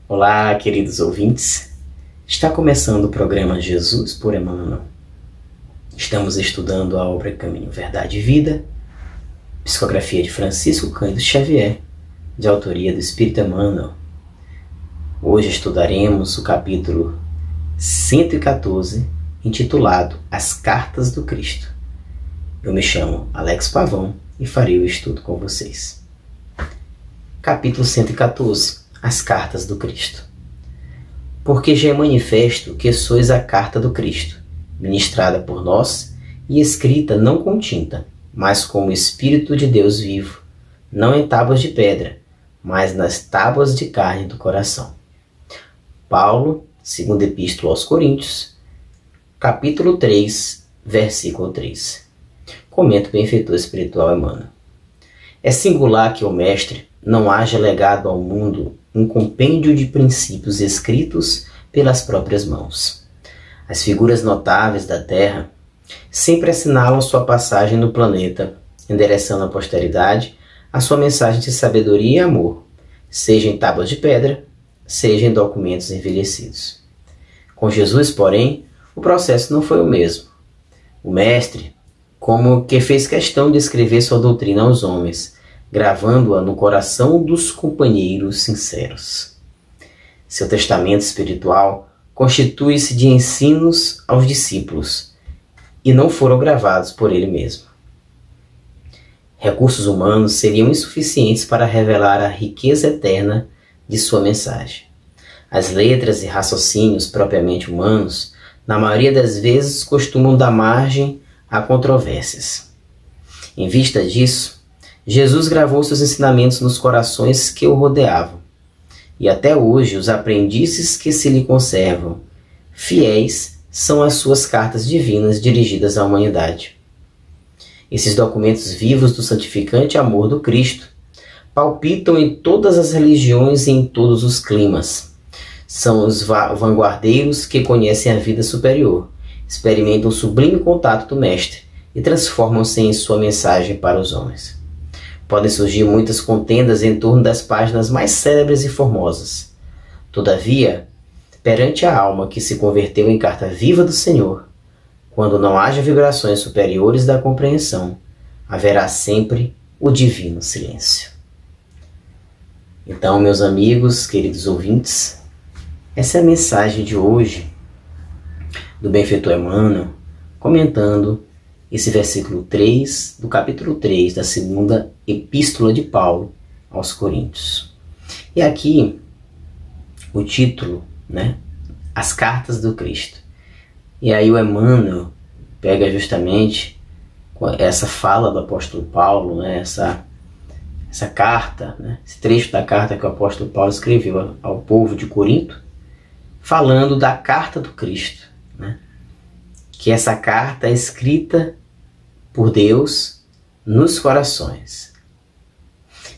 Olá, queridos ouvintes. Está começando o programa Jesus por Emmanuel. Estamos estudando a obra Caminho, Verdade e Vida, psicografia de Francisco Cândido Xavier, de autoria do Espírito Emmanuel. Hoje estudaremos o capítulo 114, intitulado As Cartas do Cristo. Eu me chamo Alex Pavão e farei o estudo com vocês. Capítulo 114, As Cartas do Cristo. Porque já é manifesto que sois a carta do Cristo, ministrada por nós e escrita não com tinta, mas com o Espírito de Deus vivo, não em tábuas de pedra, mas nas tábuas de carne do coração. Paulo, segunda Epístola aos Coríntios, capítulo 3, versículo 3. Comenta o benfeitor espiritual Emmanuel. É singular que o Mestre não haja legado ao mundo um compêndio de princípios escritos pelas próprias mãos. As figuras notáveis da Terra sempre assinalam sua passagem no planeta, endereçando à posteridade a sua mensagem de sabedoria e amor, seja em tábuas de pedra, seja em documentos envelhecidos. Com Jesus, porém, o processo não foi o mesmo. O Mestre, como que fez questão de escrever sua doutrina aos homens, gravando-a no coração dos companheiros sinceros. Seu testamento espiritual constitui-se de ensinos aos discípulos e não foram gravados por ele mesmo. Recursos humanos seriam insuficientes para revelar a riqueza eterna de sua mensagem. As letras e raciocínios propriamente humanos, na maioria das vezes, costumam dar margem a controvérsias. Em vista disso, Jesus gravou seus ensinamentos nos corações que o rodeavam, e até hoje os aprendizes que se lhe conservam fiéis são as suas cartas divinas dirigidas à humanidade. Esses documentos vivos do santificante amor do Cristo palpitam em todas as religiões e em todos os climas. São os vanguardeiros que conhecem a vida superior, experimentam o sublime contato do Mestre e transformam-se em sua mensagem para os homens. Podem surgir muitas contendas em torno das páginas mais célebres e formosas. Todavia, perante a alma que se converteu em carta viva do Senhor, quando não haja vibrações superiores da compreensão, haverá sempre o divino silêncio. Então, meus amigos, queridos ouvintes, essa é a mensagem de hoje do benfeitor Emmanuel, comentando esse versículo 3 do capítulo 3 da segunda Epístola de Paulo aos Coríntios. E aqui o título, As Cartas do Cristo. E aí o Emmanuel pega justamente essa fala do apóstolo Paulo, essa carta, esse trecho da carta que o apóstolo Paulo escreveu ao povo de Corinto, falando da carta do Cristo, que essa carta é escrita por Deus nos corações.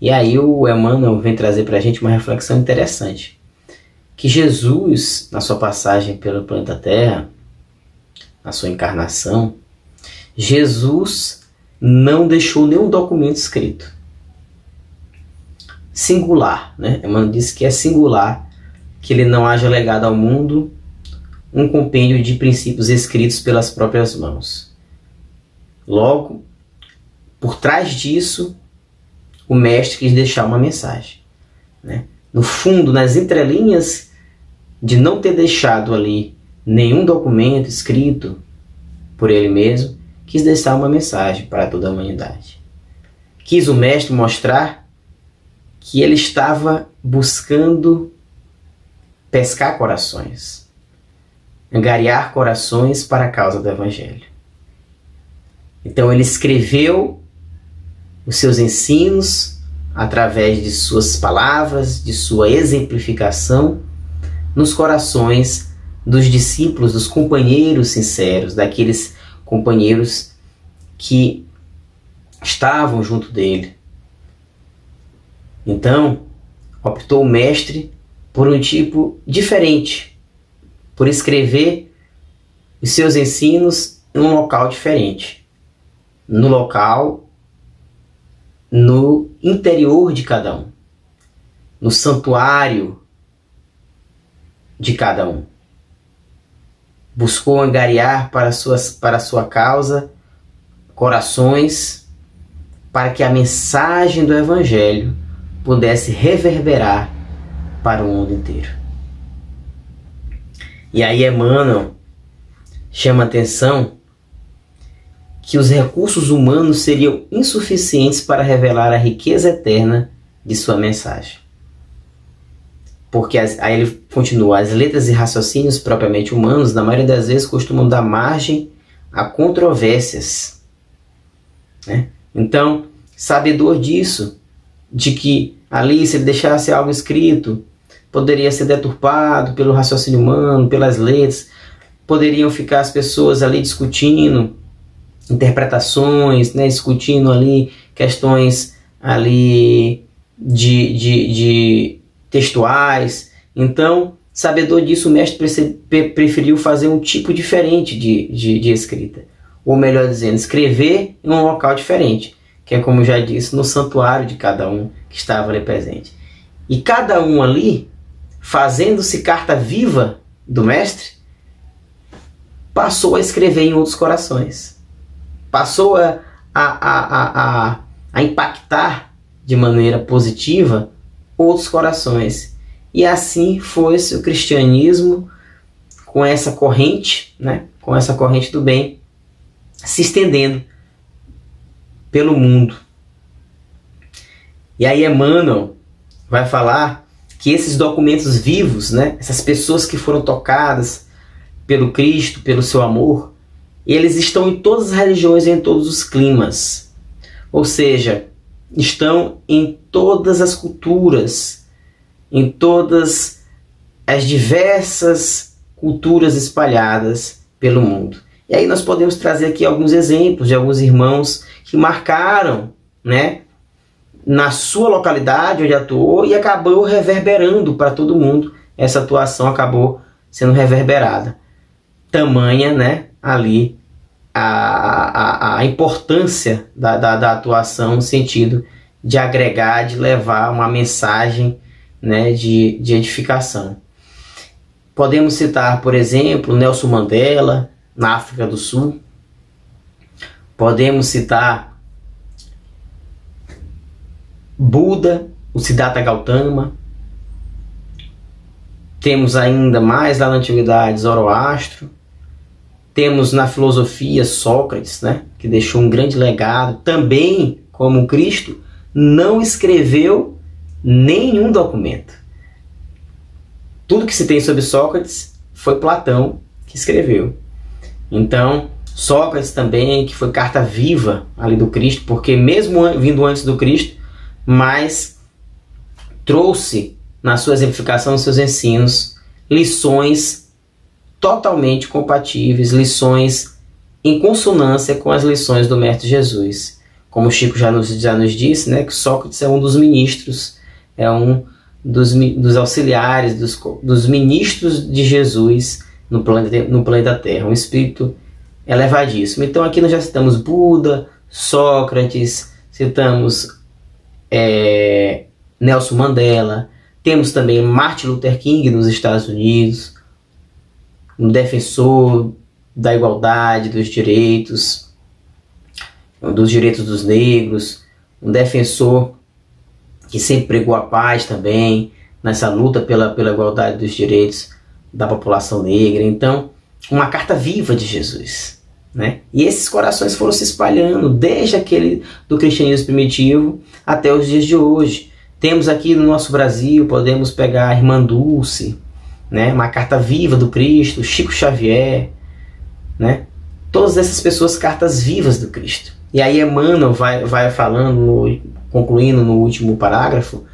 E aí o Emmanuel vem trazer para a gente uma reflexão interessante, que Jesus, na sua passagem pelo planeta Terra, na sua encarnação, Jesus não deixou nenhum documento escrito. Singular, Emmanuel disse que é singular que ele não haja legado ao mundo um compêndio de princípios escritos pelas próprias mãos. Logo, por trás disso, o Mestre quis deixar uma mensagem. No fundo, nas entrelinhas de não ter deixado ali nenhum documento escrito por ele mesmo, quis deixar uma mensagem para toda a humanidade. Quis o Mestre mostrar que ele estava buscando pescar corações, angariar corações para a causa do Evangelho. Então ele escreveu os seus ensinos através de suas palavras, de sua exemplificação, nos corações dos discípulos, dos companheiros sinceros, daqueles companheiros que estavam junto dele. Então, optou o Mestre por um tipo diferente, por escrever os seus ensinos em um local diferente. No interior de cada um. No santuário de cada um. Buscou angariar para a sua causa corações, para que a mensagem do Evangelho pudesse reverberar para o mundo inteiro. E aí Emmanuel chama a atenção que os recursos humanos seriam insuficientes para revelar a riqueza eterna de sua mensagem. Porque aí ele continua, as letras e raciocínios propriamente humanos, na maioria das vezes, costumam dar margem a controvérsias, né? Então, sabedor disso, de que ali, se ele deixasse algo escrito, poderia ser deturpado pelo raciocínio humano, pelas letras, poderiam ficar as pessoas ali discutindo interpretações, né, discutindo ali questões ali de textuais. Então, sabedor disso, o mestre preferiu fazer um tipo diferente de escrita. Ou melhor dizendo, escrever em um local diferente, que é, como já disse, no santuário de cada um que estava ali presente. E cada um ali, fazendo-se carta viva do mestre, passou a escrever em outros corações. Passou a impactar de maneira positiva outros corações. E assim foi-se o cristianismo, com essa corrente, né, com essa corrente do bem, se estendendo pelo mundo. E aí Emmanuel vai falar que esses documentos vivos, né, essas pessoas que foram tocadas pelo Cristo, pelo seu amor, eles estão em todas as religiões e em todos os climas. Ou seja, estão em todas as culturas, em todas as diversas culturas espalhadas pelo mundo. E aí nós podemos trazer aqui alguns exemplos de alguns irmãos que marcaram, né, na sua localidade onde atuou e acabou reverberando para todo mundo. Essa atuação acabou sendo reverberada. Tamanha, né, ali a importância da atuação no sentido de agregar, de levar uma mensagem, né, de edificação. Podemos citar, por exemplo, Nelson Mandela, na África do Sul. Podemos citar Buda, o Siddhartha Gautama. Temos ainda mais lá na antiguidade Zoroastro. Temos na filosofia Sócrates, né, que deixou um grande legado. Também, como Cristo, não escreveu nenhum documento. Tudo que se tem sobre Sócrates foi Platão que escreveu. Então, Sócrates também, que foi carta viva ali do Cristo, porque mesmo vindo antes do Cristo, mas trouxe na sua exemplificação, nos seus ensinos, lições totalmente compatíveis, lições em consonância com as lições do Mestre Jesus. Como o Chico já nos disse, né, que Sócrates é um dos ministros, é um dos auxiliares, dos ministros de Jesus no planeta Terra, um espírito elevadíssimo. Então aqui nós já citamos Buda, Sócrates, citamos Nelson Mandela, temos também Martin Luther King nos Estados Unidos, um defensor da igualdade, dos direitos dos negros, um defensor que sempre pregou a paz também, nessa luta pela igualdade dos direitos da população negra. Então, uma carta viva de Jesus, né? E esses corações foram se espalhando desde aquele do cristianismo primitivo até os dias de hoje. Temos aqui no nosso Brasil, podemos pegar a Irmã Dulce, né? Uma carta viva do Cristo, Chico Xavier, né? Todas essas pessoas, cartas vivas do Cristo. E aí Emmanuel vai falando, concluindo no último parágrafo,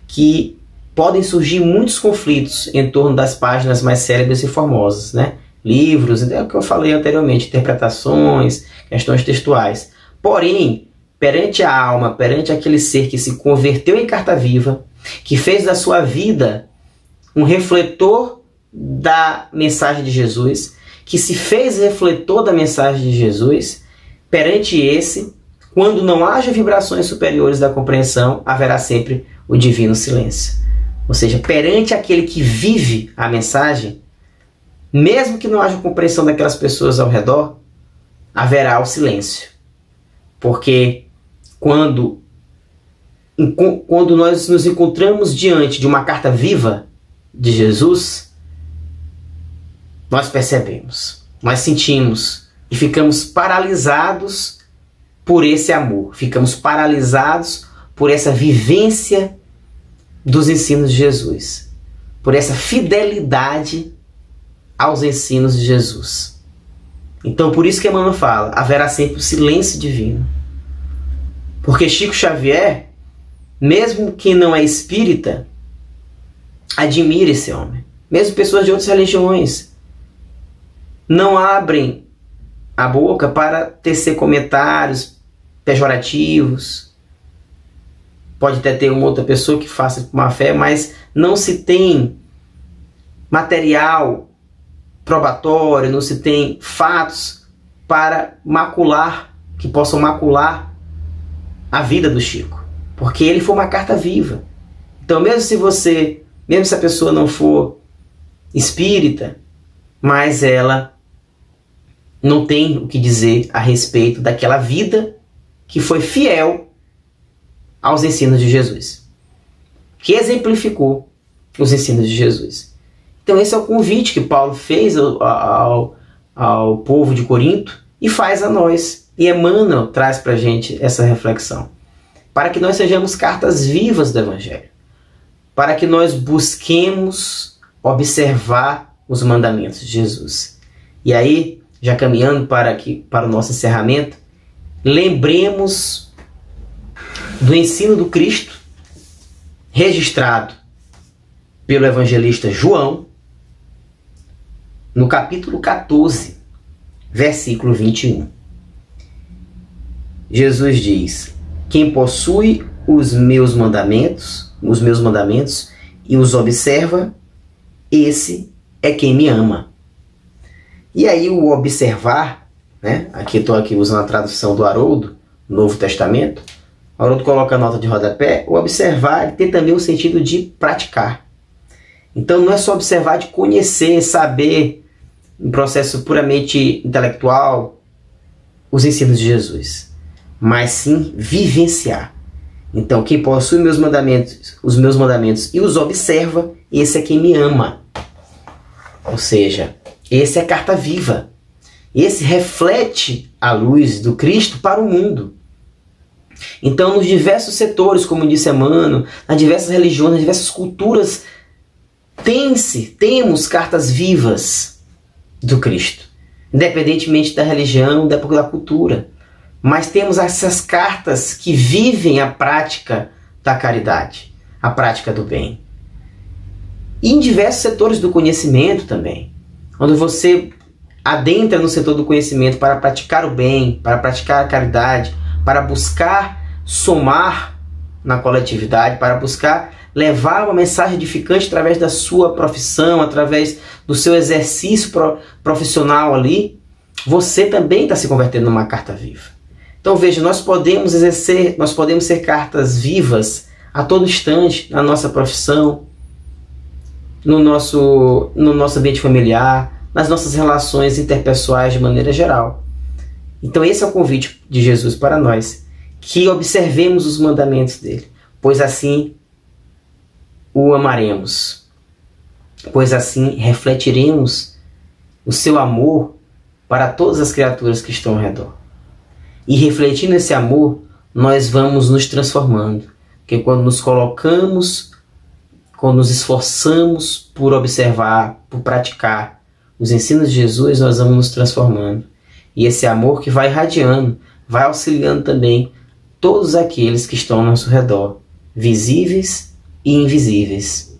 que podem surgir muitos conflitos em torno das páginas mais célebres e formosas, né? Livros, é o que eu falei anteriormente, interpretações, questões textuais. Porém, perante a alma, perante aquele ser que se converteu em carta viva, que fez da sua vida um refletor da mensagem de Jesus, que se fez refletor da mensagem de Jesus, perante esse, quando não haja vibrações superiores da compreensão, haverá sempre o divino silêncio. Ou seja, perante aquele que vive a mensagem, mesmo que não haja compreensão daquelas pessoas ao redor, haverá o silêncio. Porque quando nós nos encontramos diante de uma carta viva de Jesus, nós percebemos, nós sentimos e ficamos paralisados por esse amor, ficamos paralisados por essa vivência dos ensinos de Jesus, por essa fidelidade aos ensinos de Jesus. Então, por isso que Emmanuel fala, haverá sempre o silêncio divino. Porque Chico Xavier, mesmo que não é espírita, admira esse homem. Mesmo pessoas de outras religiões não abrem a boca para tecer comentários pejorativos. Pode até ter uma outra pessoa que faça com má fé, mas não se tem material probatório, não se tem fatos para macular, que possam macular a vida do Chico. Porque ele foi uma carta viva. Então mesmo se a pessoa não for espírita, mas ela não tem o que dizer a respeito daquela vida que foi fiel aos ensinos de Jesus, que exemplificou os ensinos de Jesus. Então esse é o convite que Paulo fez ao povo de Corinto e faz a nós. E Emmanuel traz para a gente essa reflexão, para que nós sejamos cartas vivas do Evangelho, para que nós busquemos observar os mandamentos de Jesus. E aí, já caminhando para o nosso encerramento, lembremos do ensino do Cristo, registrado pelo evangelista João, no capítulo 14, versículo 21. Jesus diz: quem possui os meus mandamentos e os observa, esse é quem me ama. E aí o observar, né? Aqui estou usando a tradução do Haroldo, Novo Testamento. O Haroldo coloca a nota de rodapé. O observar, ele tem também o sentido de praticar. Então não é só observar de conhecer, saber, um processo puramente intelectual, os ensinos de Jesus, mas sim vivenciar. Então quem possui os meus mandamentos e os observa, esse é quem me ama. Ou seja, esse é carta viva. Esse reflete a luz do Cristo para o mundo. Então, nos diversos setores, como disse Emmanuel, nas diversas religiões, nas diversas culturas, temos cartas vivas do Cristo, independentemente da religião, da cultura. Mas temos essas cartas que vivem a prática da caridade, a prática do bem. E em diversos setores do conhecimento também. Quando você adentra no setor do conhecimento para praticar o bem, para praticar a caridade, para buscar somar na coletividade, para buscar levar uma mensagem edificante através da sua profissão, através do seu exercício profissional ali, você também está se convertendo numa carta viva. Então veja, nós podemos ser cartas vivas a todo instante na nossa profissão, no nosso ambiente familiar, nas nossas relações interpessoais de maneira geral. Então esse é o convite de Jesus para nós, que observemos os mandamentos dele, pois assim o amaremos, pois assim refletiremos o seu amor para todas as criaturas que estão ao redor. E refletindo esse amor, nós vamos nos transformando, porque quando nos esforçamos por observar, por praticar os ensinos de Jesus, nós vamos nos transformando. E esse amor que vai irradiando, vai auxiliando também todos aqueles que estão ao nosso redor, visíveis e invisíveis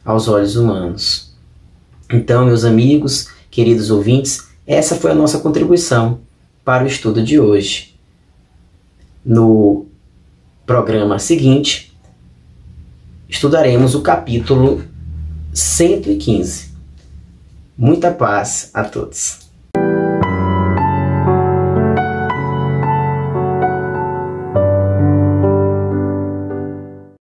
aos olhos humanos. Então, meus amigos, queridos ouvintes, essa foi a nossa contribuição para o estudo de hoje. No programa seguinte, estudaremos o capítulo 115. Muita paz a todos.